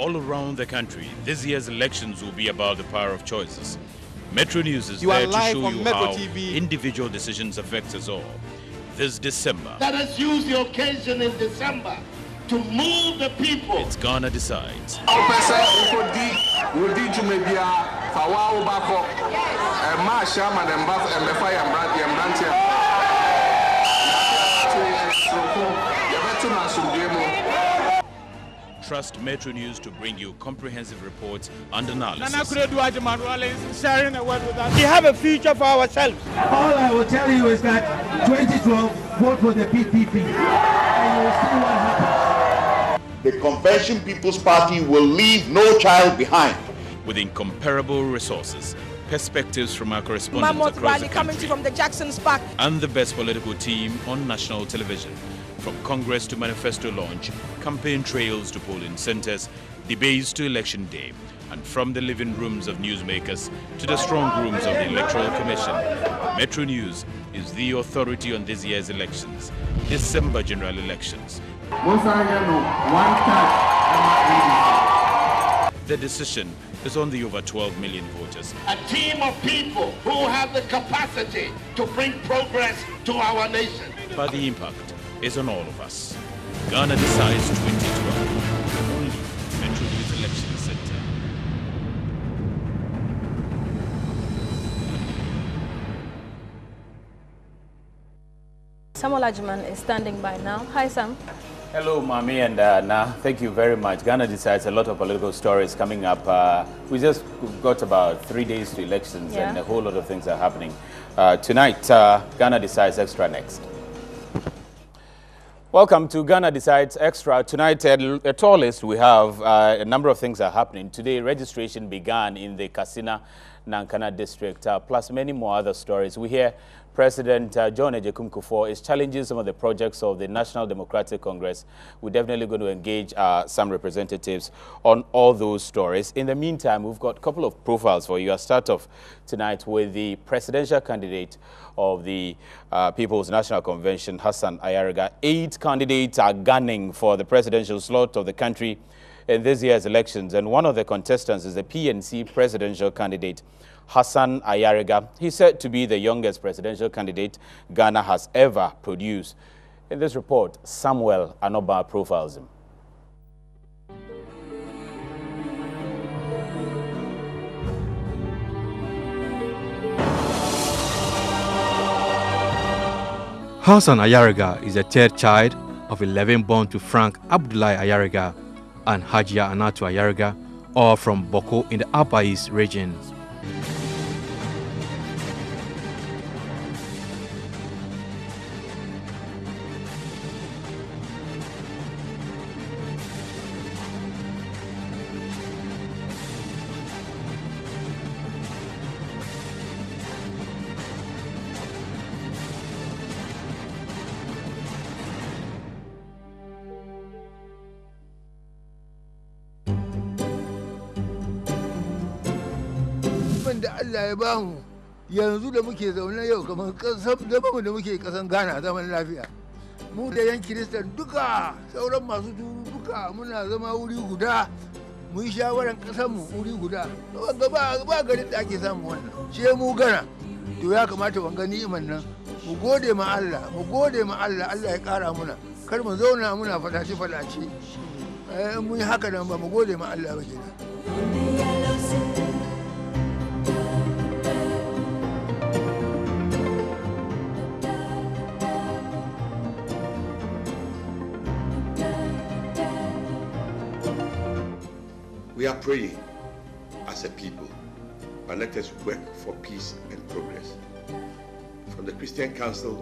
all around the country, this year's elections will be about the power of choices. Metro News is there to show you how individual decisions affect us all. This December, let us use the occasion in December to move the people. It's Ghana Decides. Trust Metro News to bring you comprehensive reports and analysis. We have a future for ourselves. All I will tell you is that 2012, vote for the PPP, and you will see what happens. The Convention People's Party will leave no child behind. With incomparable resources, perspectives from our correspondents across the country, from the Jackson's Park, and the best political team on national television. From Congress to manifesto launch, campaign trails to polling centers, debates to election day, and from the living rooms of newsmakers to the strong rooms of the Electoral Commission, Metro News is the authority on this year's elections, December general elections. The decision is on the over 12 million voters. A team of people who have the capacity to bring progress to our nation. But the impact is on all of us. Ghana Decides 2012. Only Metro News Election Center. Samuel Agyeman is standing by now. Hi, Sam. Hello, Mami and Na. Thank you very much. Ghana Decides, a lot of political stories coming up. We just got about 3 days to elections, and a whole lot of things are happening. Tonight, Ghana Decides Extra next. Welcome to Ghana Decides Extra. Tonight at Tallest, we have a number of things are happening. Today, registration began in the Kasina Nankana district, plus many more other stories. We hear President John Agyekum Kufuor is challenging some of the projects of the National Democratic Congress. We're definitely going to engage some representatives on all those stories. In the meantime, we've got a couple of profiles for you. I'll start off tonight with the presidential candidate of the People's National Convention, Hassan Ayariga. 8 candidates are gunning for the presidential slot of the country in this year's elections, and one of the contestants is the PNC presidential candidate, Hassan Ayariga. He's said to be the youngest presidential candidate Ghana has ever produced. In this report, Samuel Anoba profiles him. Hassan Ayariga is the third child of 11 born to Frank Abdullahi Ayariga and Hajia Anatu Ayariga, all from Boko in the Upper East region. da Allah ya bamu yanzu da muke zaune yau kamar kasar da muke kasan Ghana zaman lafiya, mu da yan Kiristan duka sauran masu turu duka muna zama wuri guda, mu yi shawaran kasar mu wuri guda. Ba garin da ake samu wannan, ce mu Ghana. To ya kamata wanga ni'iman nan mu gode ma Allah, Allah ya kara muna, kar mu zauna muna fadace mun yi haka nan ba mu gode ma Allah ba kenan. We are praying as a people, but let us work for peace and progress. From the Christian Council,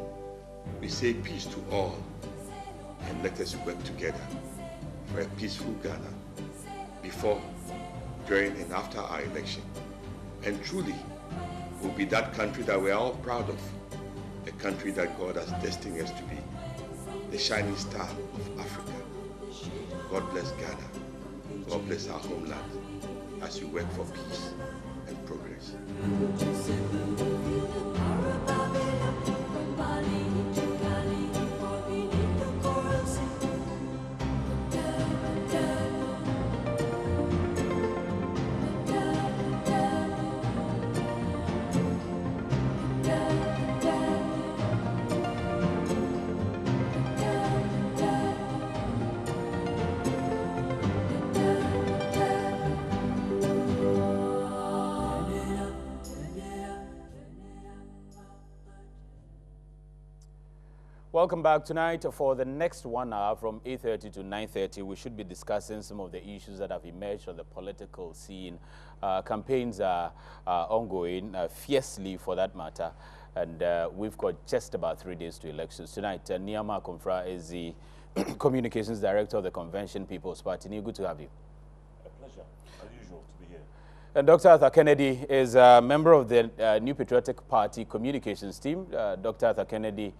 we say peace to all, and let us work together for a peaceful Ghana before, during, and after our election. And truly, will be that country that we are all proud of, a country that God has destined us to be, the shining star of Africa. God bless Ghana. God bless our homeland as we work for peace and progress. Welcome back tonight. For the next 1 hour from 8:30 to 9:30, we should be discussing some of the issues that have emerged on the political scene. Campaigns are ongoing, fiercely for that matter, and we've got just about 3 days to elections. Tonight, Niyama Komfra is the Communications Director of the Convention People's Party. Neil, good to have you. A pleasure, as usual, to be here. And Dr. Arthur Kennedy is a member of the New Patriotic Party communications team. Dr. Arthur Kennedy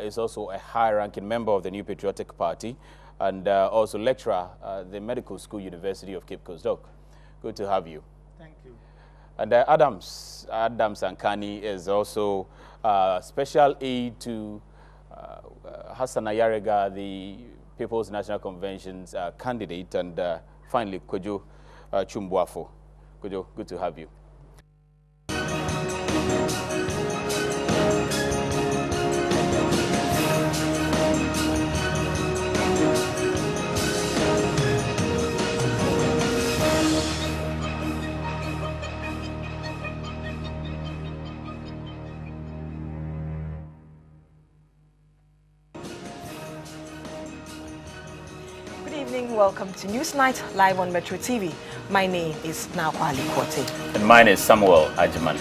is also a high-ranking member of the New Patriotic Party and also lecturer at the Medical School University of Cape Coast. Doc, good to have you. Thank you. And Adams Ankani is also special aide to Hassan Ayarega, the People's National Convention's candidate, and finally, Kojo Chumbuafo. Kojo, good to have you. Welcome to Newsnight, live on Metro TV. My name is Nakwali Kote. And mine is Samuel AGYEMANG.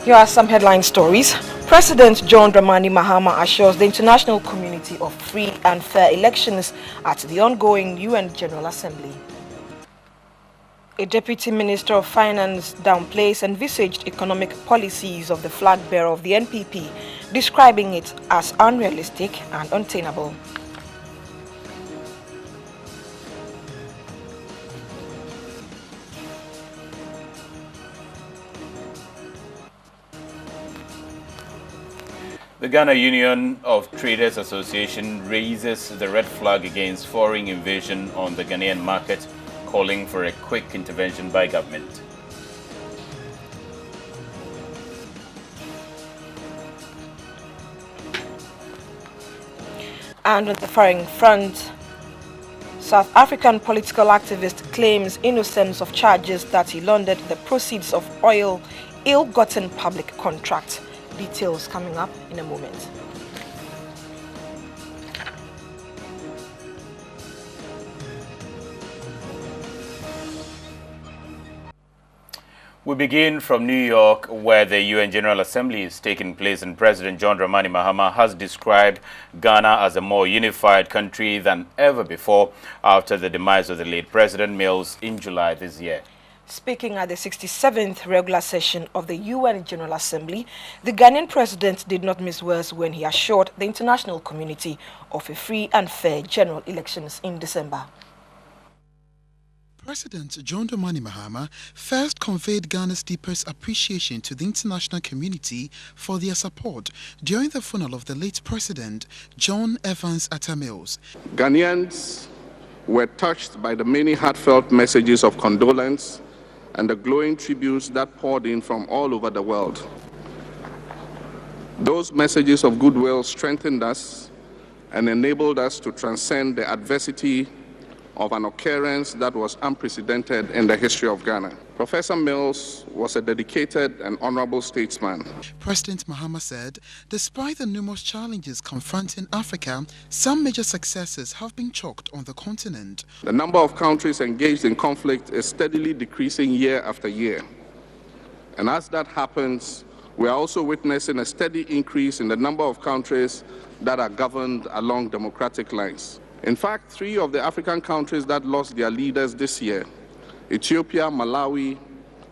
Here are some headline stories. President John Dramani Mahama assures the international community of free and fair elections at the ongoing UN General Assembly. A Deputy Minister of Finance downplays envisaged economic policies of the flag bearer of the NPP, describing it as unrealistic and untenable. The Ghana Union of Traders Association raises the red flag against foreign invasion on the Ghanaian market, calling for a quick intervention by government. And on the foreign front, South African political activist claims innocence of charges that he laundered the proceeds of oil ill-gotten public contract. Details coming up in a moment. We begin from New York, where the UN General Assembly is taking place, and President John Dramani Mahama has described Ghana as a more unified country than ever before after the demise of the late President Mills in July this year. Speaking at the 67th regular session of the UN General Assembly, the Ghanaian president did not miss words when he assured the international community of a free and fair general elections in December. President John Dramani Mahama first conveyed Ghana's deepest appreciation to the international community for their support during the funeral of the late President John Evans Atta Mills. Ghanaians were touched by the many heartfelt messages of condolence and the glowing tributes that poured in from all over the world. Those messages of goodwill strengthened us and enabled us to transcend the adversity of an occurrence that was unprecedented in the history of Ghana. Professor Mills was a dedicated and honorable statesman. President Mahama said, despite the numerous challenges confronting Africa, some major successes have been chalked on the continent. The number of countries engaged in conflict is steadily decreasing year after year. And as that happens, we are also witnessing a steady increase in the number of countries that are governed along democratic lines. In fact, 3 of the African countries that lost their leaders this year, Ethiopia, Malawi,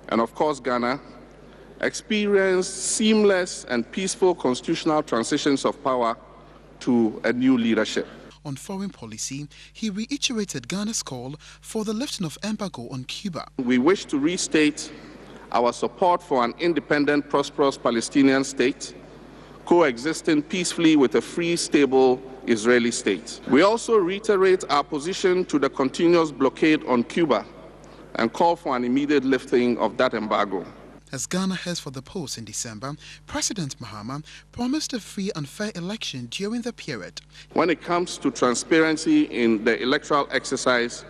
and of course Ghana, experienced seamless and peaceful constitutional transitions of power to a new leadership. On foreign policy, he reiterated Ghana's call for the lifting of embargo on Cuba. We wish to restate our support for an independent, prosperous Palestinian state, coexisting peacefully with a free, stable Israeli state. We also reiterate our position to the continuous blockade on Cuba and call for an immediate lifting of that embargo. As Ghana heads for the polls in December, President Mahama promised a free and fair election during the period. When it comes to transparency in the electoral exercise,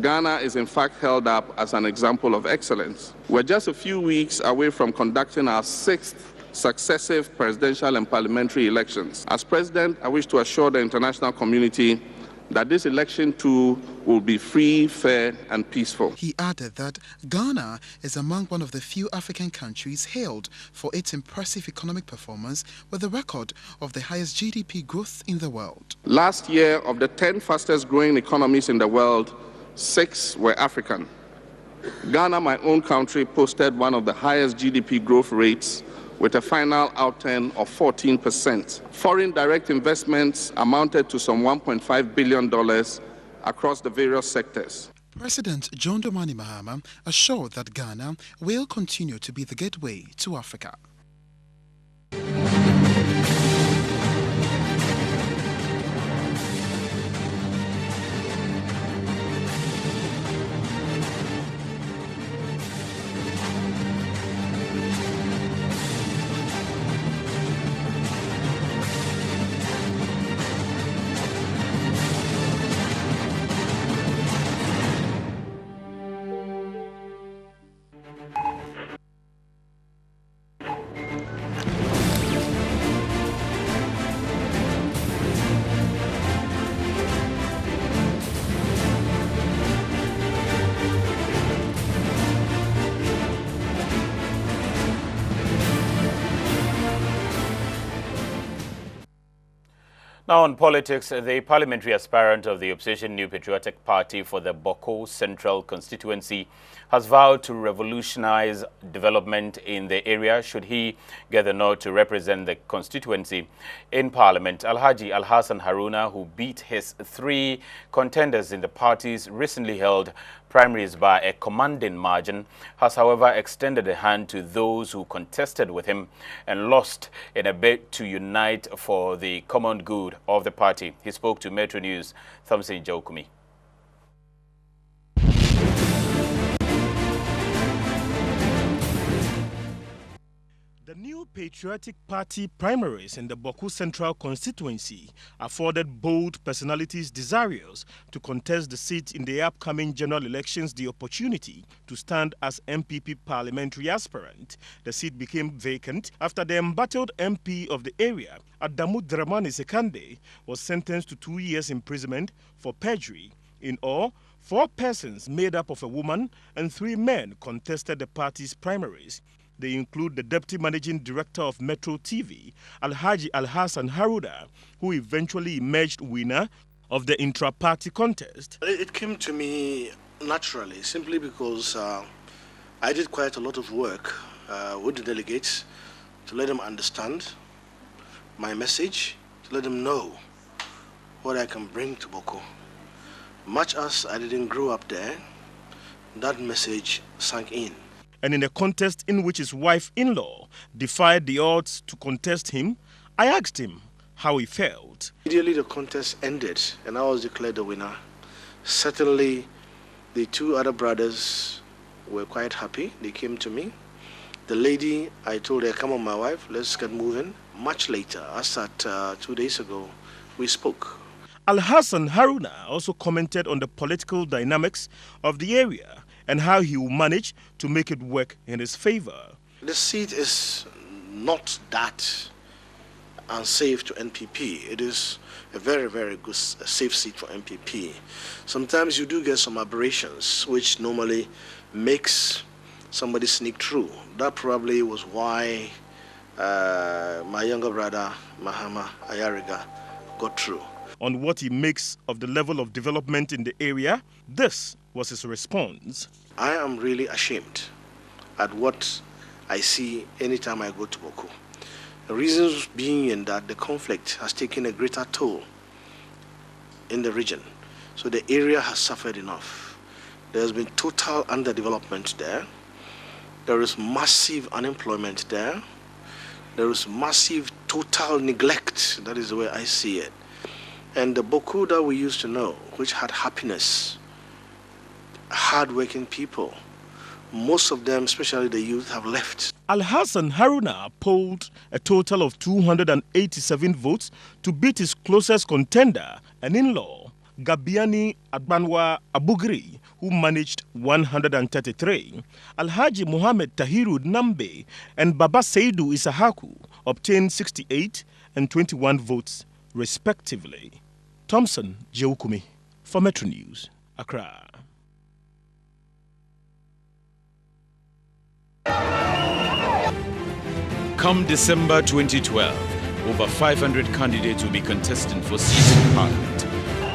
Ghana is in fact held up as an example of excellence. We're just a few weeks away from conducting our 6th successive presidential and parliamentary elections. As president, I wish to assure the international community that this election too will be free, fair, and peaceful. He added that Ghana is among one of the few African countries hailed for its impressive economic performance with a record of the highest GDP growth in the world. Last year, of the 10 fastest growing economies in the world, 6 were African. Ghana, my own country, posted one of the highest GDP growth rates with a final outturn of 14%. Foreign direct investments amounted to some $1.5 billion across the various sectors. President John Dramani Mahama assured that Ghana will continue to be the gateway to Africa. Now on politics, the parliamentary aspirant of the opposition New Patriotic Party for the Boko Central constituency has vowed to revolutionize development in the area should he get the nod to represent the constituency in parliament. Alhaji Alhassan Haruna, who beat his 3 contenders in the party's recently held primaries by a commanding margin, has however extended a hand to those who contested with him and lost in a bid to unite for the common good of the party. He spoke to Metro News' Thamsin Jokumi. The New Patriotic Party primaries in the Boko Central constituency afforded bold personalities desirous to contest the seat in the upcoming general elections the opportunity to stand as MPP parliamentary aspirant. The seat became vacant after the embattled MP of the area, Adamu Dramani Sekande, was sentenced to 2 years imprisonment for perjury. In all, 4 persons made up of a woman and 3 men contested the party's primaries. They include the Deputy Managing Director of Metro TV, Alhaji Alhassan Haruna, who eventually emerged winner of the intra-party contest. It came to me naturally, simply because I did quite a lot of work with the delegates to let them understand my message, to let them know what I can bring to Boko. Much as I didn't grow up there, that message sank in. And in a contest in which his wife-in-law defied the odds to contest him, I asked him how he felt. Immediately the contest ended and I was declared the winner. Certainly the 2 other brothers were quite happy. They came to me. The lady, I told her, come on my wife, let's get moving. Much later, as at 2 days ago, we spoke. Alhassan Haruna also commented on the political dynamics of the area and how he will manage to make it work in his favor. The seat is not that unsafe to NPP. It is a very, very good, safe seat for NPP. Sometimes you do get some aberrations, which normally makes somebody sneak through. That probably was why my younger brother, Mahama Ayariga, got through. On what he makes of the level of development in the area, this was his response. I am really ashamed at what I see anytime I go to Boko. The reasons being in that the conflict has taken a greater toll in the region. So the area has suffered enough. There has been total underdevelopment there. There is massive unemployment there. There is massive total neglect. That is the way I see it. And the Boko that we used to know, which had happiness, hard-working people, most of them, especially the youth, have left. Alhassan Haruna polled a total of 287 votes to beat his closest contender, an in-law, Gabiani Adbanwa Abugri, who managed 133, Alhaji Muhammad Tahiru Nambe, and Baba Seidu Isahaku obtained 68 and 21 votes, respectively. Thompson Jeukumi for Metro News, Accra. Come December 2012, over 500 candidates will be contesting for seats in Parliament.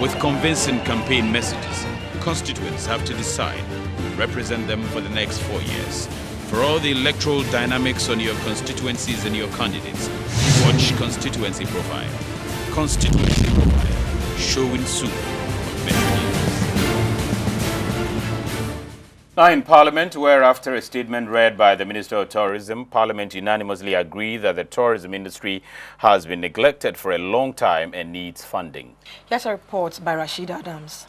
With convincing campaign messages, constituents have to decide who will represent them for the next 4 years. For all the electoral dynamics on your constituencies and your candidates, watch Constituency Profile. Constituency Profile, showing soon on Metro News. Now in Parliament, where after a statement read by the Minister of Tourism, Parliament unanimously agreed that the tourism industry has been neglected for a long time and needs funding. Here's a report by Rashid Adams.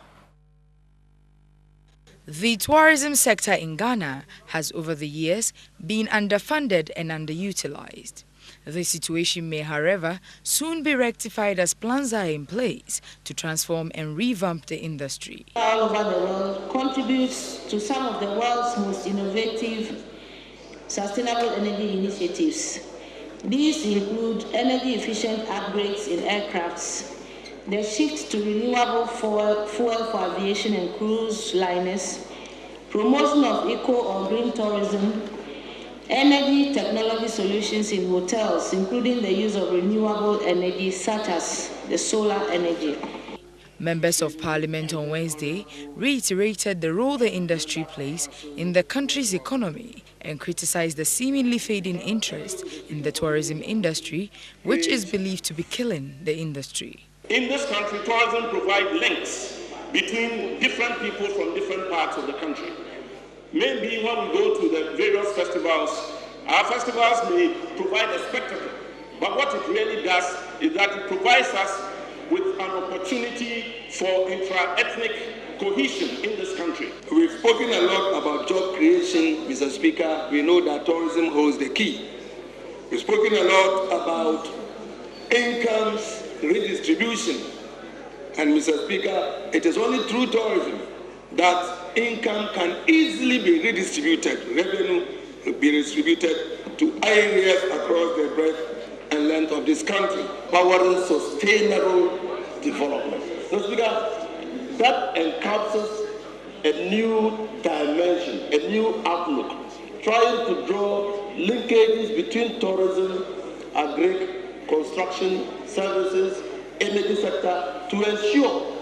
The tourism sector in Ghana has over the years been underfunded and underutilized. This situation may, however, soon be rectified as plans are in place to transform and revamp the industry. All over the world contributes to some of the world's most innovative sustainable energy initiatives. These include energy-efficient upgrades in aircrafts, the shift to renewable fuel for aviation and cruise liners, promotion of eco or green tourism, energy technology solutions in hotels, including the use of renewable energy such as the solar energy. Members of Parliament on Wednesday reiterated the role the industry plays in the country's economy and criticized the seemingly fading interest in the tourism industry, which is believed to be killing the industry. In this country, tourism provides links between different people from different parts of the country. Maybe when we go to the various festivals, our festivals may provide a spectacle, but what it really does is that it provides us with an opportunity for intra-ethnic cohesion in this country. We've spoken a lot about job creation, Mr. Speaker. We know that tourism holds the key. We've spoken a lot about incomes redistribution. And Mr. Speaker, it is only through tourism that income can easily be redistributed, revenue be distributed to areas across the breadth and length of this country. Powering sustainable development. Mr. Speaker, that encompasses a new dimension, a new outlook, trying to draw linkages between tourism, agri, construction, services, energy sector to ensure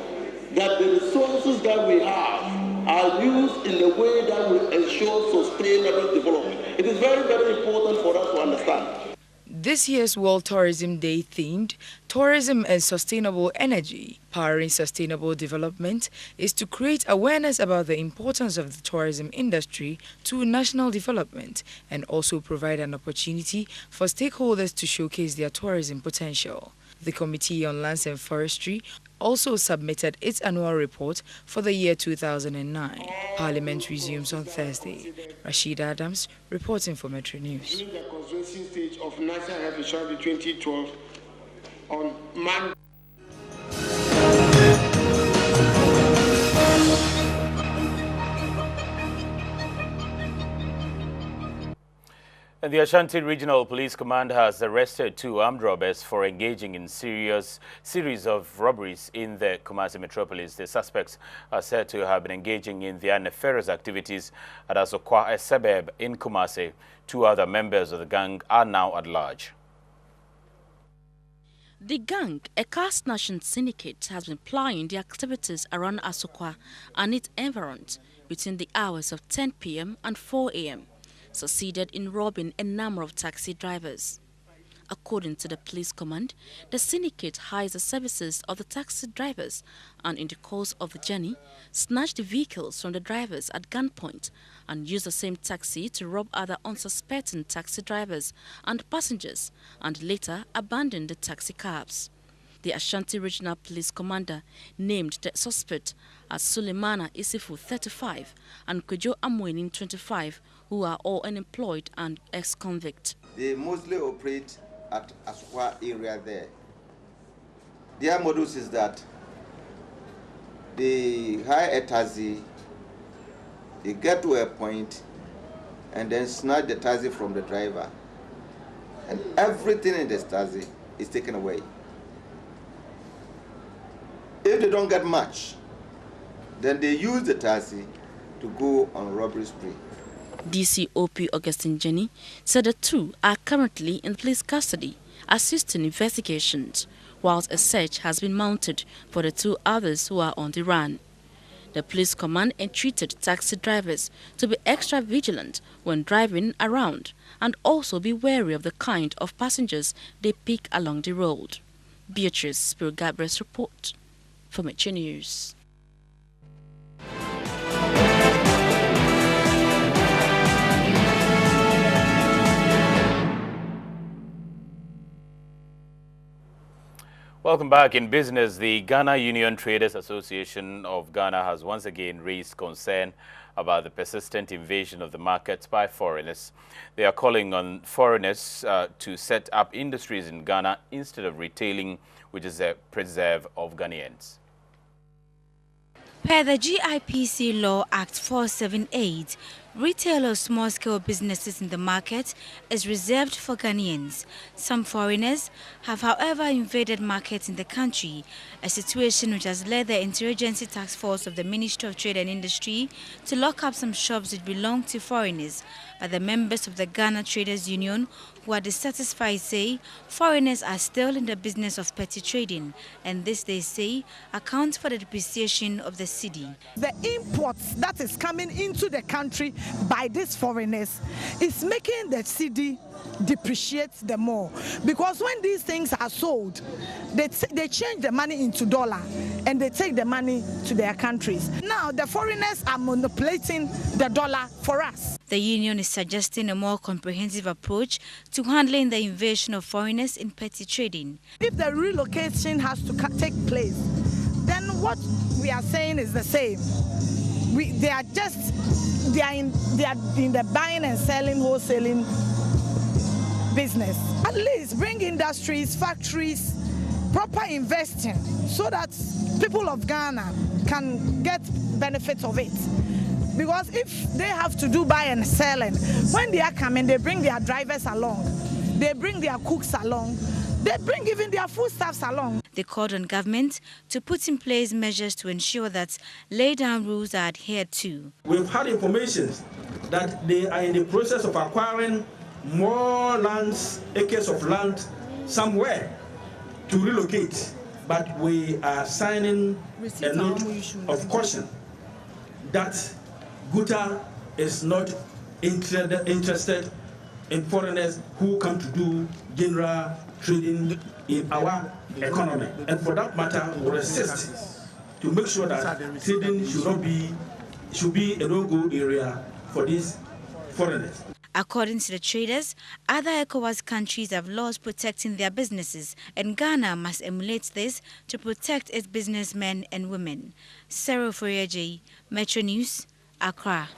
that the resources that we have are used in a way that will ensure sustainable development. It is very, very important for us to understand. This year's World Tourism Day themed Tourism and Sustainable Energy, Powering Sustainable Development, is to create awareness about the importance of the tourism industry to national development and also provide an opportunity for stakeholders to showcase their tourism potential. The Committee on Lands and Forestry also submitted its annual report for the year 2009. Parliament resumes on Thursday. Rashid Adams reporting for Metro News. During the constituency stage of National Health Insurance 2012 on Monday. And the Ashanti Regional Police Command has arrested 2 armed robbers for engaging in series of robberies in the Kumasi metropolis. The suspects are said to have been engaging in their nefarious activities at Asokwa, a suburb in Kumasi. 2 other members of the gang are now at large. The gang, a car-snatching syndicate, has been plying their activities around Asokwa and its environs between the hours of 10 p.m. and 4 a.m. succeeded in robbing a number of taxi drivers. According to the police command, the syndicate hires the services of the taxi drivers and in the course of the journey, snatched the vehicles from the drivers at gunpoint and used the same taxi to rob other unsuspecting taxi drivers and passengers and later abandoned the taxi cabs. The Ashanti Regional Police Commander named the suspect as Sulemana Isifu, 35, and Kojo Amwenin, 25, who are all unemployed and ex-convict. They mostly operate at Asokwa area there. Their modus is that they hire a taxi, they get to a point, and then snatch the taxi from the driver. And everything in this taxi is taken away. If they don't get much, then they use the taxi to go on robbery spree. DCOP Augustine Jenny said the two are currently in police custody, assisting investigations, whilst a search has been mounted for the two others who are on the run. The police command entreated taxi drivers to be extra vigilant when driving around and also be wary of the kind of passengers they pick along the road. Beatrice Spiro-Gabriel's report for Metro News. Welcome back. In business, the Ghana Union Traders Association of Ghana has once again raised concern about the persistent invasion of the markets by foreigners. They are calling on foreigners to set up industries in Ghana instead of retailing, which is a preserve of Ghanaians. Per the GIPC Law Act 478, retail of small-scale businesses in the market is reserved for Ghanaians. Some foreigners have, however, invaded markets in the country, a situation which has led the Interagency Task Force of the Ministry of Trade and Industry to lock up some shops which belong to foreigners. But the members of the Ghana Traders Union, who are dissatisfied, say foreigners are still in the business of petty trading, and this, they say, accounts for the depreciation of the cedi. The imports that is coming into the country by these foreigners is making the cedi depreciate the more, because when these things are sold, they change the money into dollar and they take the money to their countries. Now the foreigners are manipulating the dollar for us. The union is suggesting a more comprehensive approach to handling the invasion of foreigners in petty trading. If the relocation has to take place, then what we are saying is the same. They are in the buying and selling, wholesaling business. At least bring industries, factories, proper investing, so that people of Ghana can get benefits of it. Because if they have to do buy and selling, when they are coming, they bring their drivers along, they bring their cooks along, they bring even their foodstuffs along. They called on government to put in place measures to ensure that laid-down rules are adhered to. We've had information that they are in the process of acquiring more lands, acres of land somewhere to relocate, but we are signing a note of caution that Guta is not interested in foreigners who come to do general trading in our economy. And for that matter, we resist to make sure that trading should be a no-go area for these foreigners. According to the traders, other ECOWAS countries have laws protecting their businesses, and Ghana must emulate this to protect its businessmen and women. Sarah Foyeje, Metro News, Accra.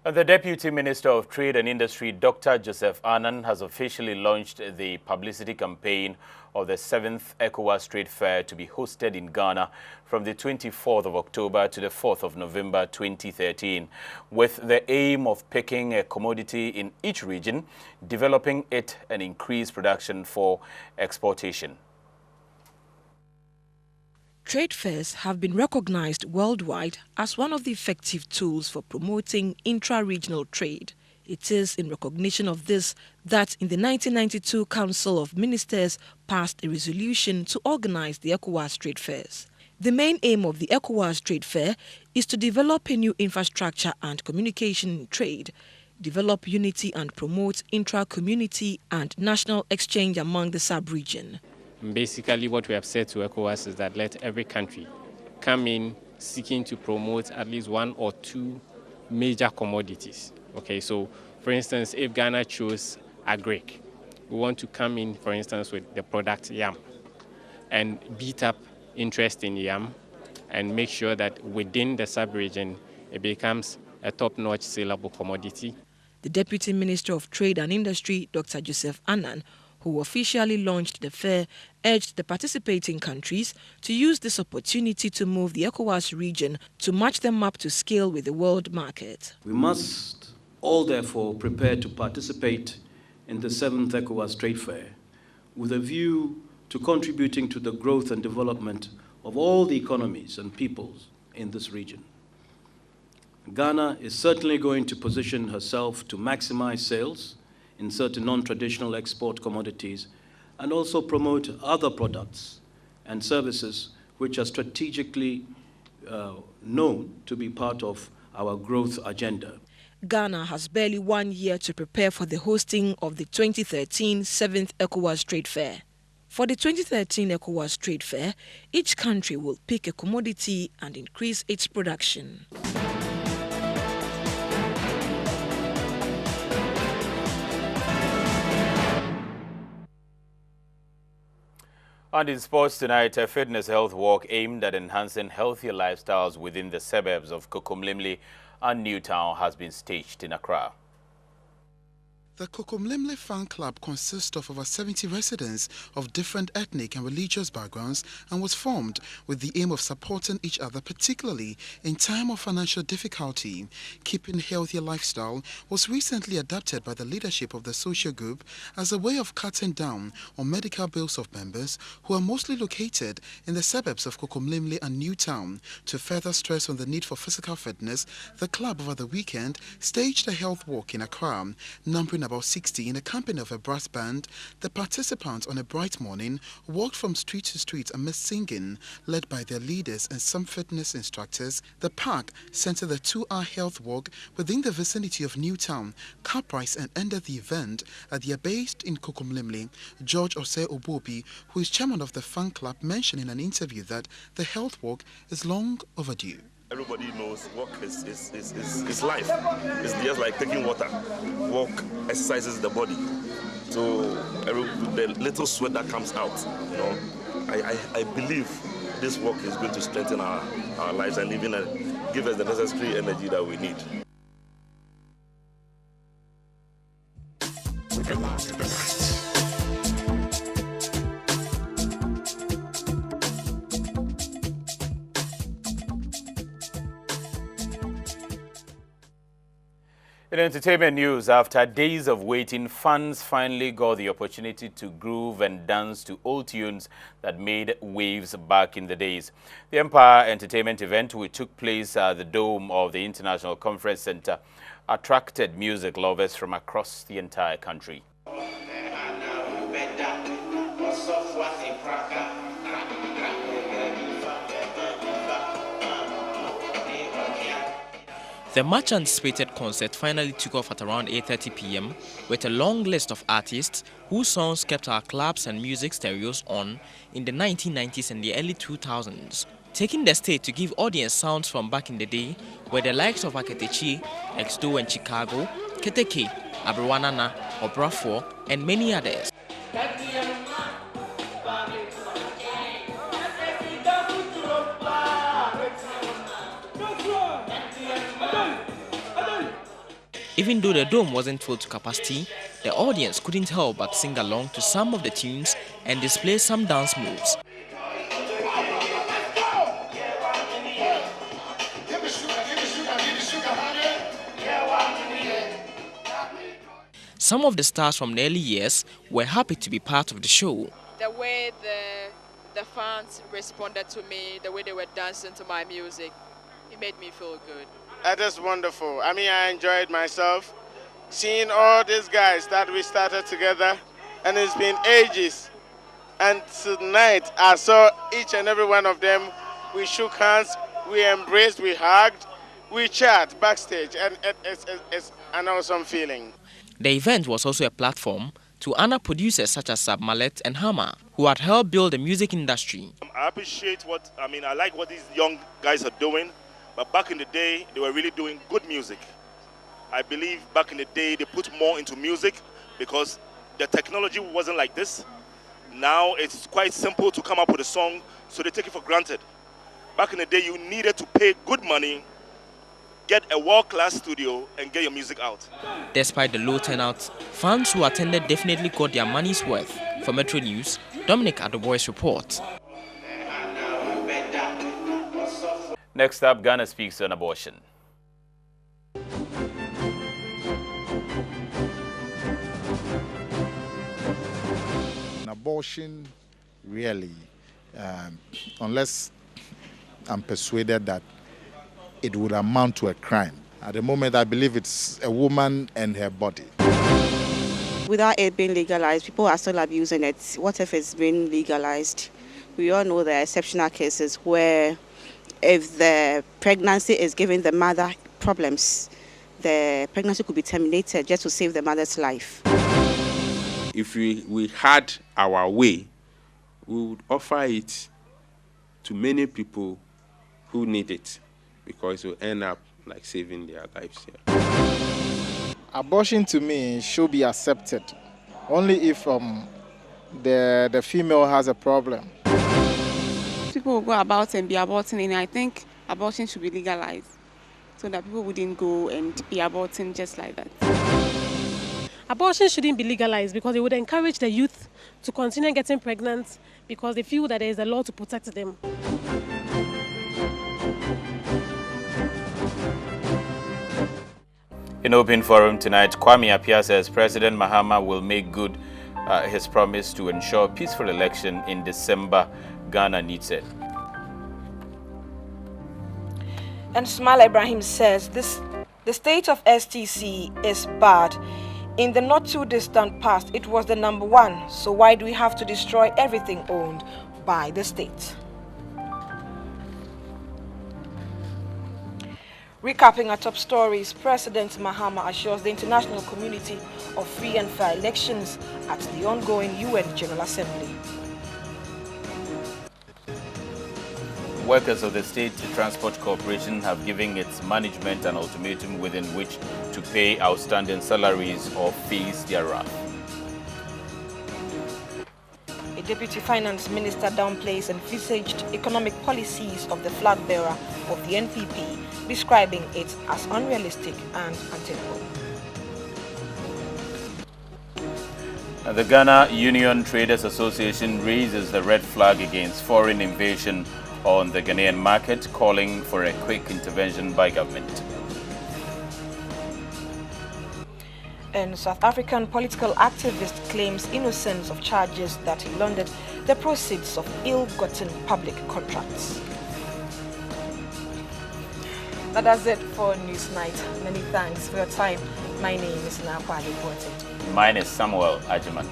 The Deputy Minister of Trade and Industry, Dr. Joseph Annan, has officially launched the publicity campaign of the 7th ECOWAS Trade Fair to be hosted in Ghana from the 24th of October to the 4th of November 2013, with the aim of picking a commodity in each region, developing it and increase production for exportation. Trade fairs have been recognized worldwide as one of the effective tools for promoting intra-regional trade. It is in recognition of this that in the 1992 Council of Ministers passed a resolution to organize the ECOWAS trade fairs. The main aim of the ECOWAS trade fair is to develop a new infrastructure and communication in trade, develop unity and promote intra-community and national exchange among the sub-region. Basically, what we have said to ECOWAS is that let every country come in seeking to promote at least one or two major commodities. Okay, so for instance, if Ghana chose agric, we want to come in, for instance, with the product yam and beat up interest in yam and make sure that within the sub-region it becomes a top-notch saleable commodity. The Deputy Minister of Trade and Industry, Dr. Joseph Annan, who officially launched the fair, urged the participating countries to use this opportunity to move the ECOWAS region to match them up to scale with the world market. We must all therefore prepare to participate in the 7th ECOWAS Trade Fair with a view to contributing to the growth and development of all the economies and peoples in this region. Ghana is certainly going to position herself to maximize sales in certain non-traditional export commodities and also promote other products and services which are strategically known to be part of our growth agenda. Ghana has barely 1 year to prepare for the hosting of the 2013 7th ECOWAS Trade Fair. For the 2013 ECOWAS Trade Fair, each country will pick a commodity and increase its production. And in sports tonight, a fitness health walk aimed at enhancing healthier lifestyles within the suburbs of Kokomlemle and Newtown has been staged in Accra. The Kokomlemle fan club consists of over 70 residents of different ethnic and religious backgrounds and was formed with the aim of supporting each other, particularly in time of financial difficulty. Keeping healthier lifestyle was recently adopted by the leadership of the social group as a way of cutting down on medical bills of members who are mostly located in the suburbs of Kokomlemle and Newtown. To further stress on the need for physical fitness, the club over the weekend staged a health walk in Accra, numbering about 60 in the company of a brass band. The participants on a bright morning walked from street to street amidst singing, led by their leaders and some fitness instructors. The park centered the 2-hour health walk within the vicinity of Newtown, Caprice, and ended the event at their based in Kokomlemle. George Osei Obobi, who is chairman of the fan club, mentioned in an interview that the health walk is long overdue. Everybody knows walk is life. It's just like taking water. Walk exercises the body. So the little sweat that comes out, you know, I believe this walk is going to strengthen our lives and even give us the necessary energy that we need. In entertainment news, after days of waiting, fans finally got the opportunity to groove and dance to old tunes that made waves back in the days. The Empire Entertainment event, which took place at the Dome of the International Conference Center, attracted music lovers from across the entire country. The much-anticipated concert finally took off at around 8:30 p.m. with a long list of artists whose songs kept our clubs and music stereos on in the 1990s and the early 2000s. Taking the stage to give audience sounds from back in the day were the likes of Aketechi, Exdo and Chicago, Keteke, Abrewanana, Obrafour, and many others. Even though the dome wasn't full to capacity, the audience couldn't help but sing along to some of the tunes and display some dance moves. Some of the stars from the early years were happy to be part of the show. The way the fans responded to me, the way they were dancing to my music, it made me feel good. That is wonderful. I mean, I enjoyed myself seeing all these guys that we started together, and it's been ages. And tonight, I saw each and every one of them. We shook hands, we embraced, we hugged, we chat backstage, and it's an awesome feeling. The event was also a platform to honor producers such as Sab Mallet and Hammer, who had helped build the music industry. I appreciate I like what these young guys are doing. But back in the day, they were really doing good music. I believe back in the day, they put more into music because the technology wasn't like this. Now it's quite simple to come up with a song, so they take it for granted. Back in the day, you needed to pay good money, get a world-class studio, and get your music out. Despite the low turnout, fans who attended definitely got their money's worth. For Metro News, Dominic Adoboy's report. Next up, Ghana speaks on abortion. Abortion, really, unless I'm persuaded that it would amount to a crime. At the moment, I believe it's a woman and her body. Without it being legalized, people are still abusing it. What if it's been legalized? We all know there are exceptional cases where if the pregnancy is giving the mother problems, the pregnancy could be terminated just to save the mother's life. If we had our way, we would offer it to many people who need it, because it will end up like saving their lives here. Abortion to me should be accepted only if the female has a problem. People will go about and be aborting, and I think abortion should be legalized so that people wouldn't go and be aborting just like that. Abortion shouldn't be legalized because it would encourage the youth to continue getting pregnant because they feel that there is a law to protect them. In open forum tonight, Kwame Appiah says President Mahama will make good his promise to ensure peaceful election in December. Ghana needs it. And Smile Ibrahim says the state of STC is bad. In the not too distant past, it was the #1. So why do we have to destroy everything owned by the state? Recapping our top stories, President Mahama assures the international community of free and fair elections at the ongoing UN General Assembly. Workers of the State Transport Corporation have given its management an ultimatum within which to pay outstanding salaries or face their wrath. A deputy finance minister downplays envisaged economic policies of the flag bearer of the NPP, describing it as unrealistic and untenable. The Ghana Union Traders Association raises the red flag against foreign invasion on the Ghanaian market, calling for a quick intervention by government. And South African political activist claims innocence of charges that he laundered the proceeds of ill-gotten public contracts. Now that's it for Newsnight. Many thanks for your time. My name is Nakwali Ported. Mine is Samuel AGYEMANG.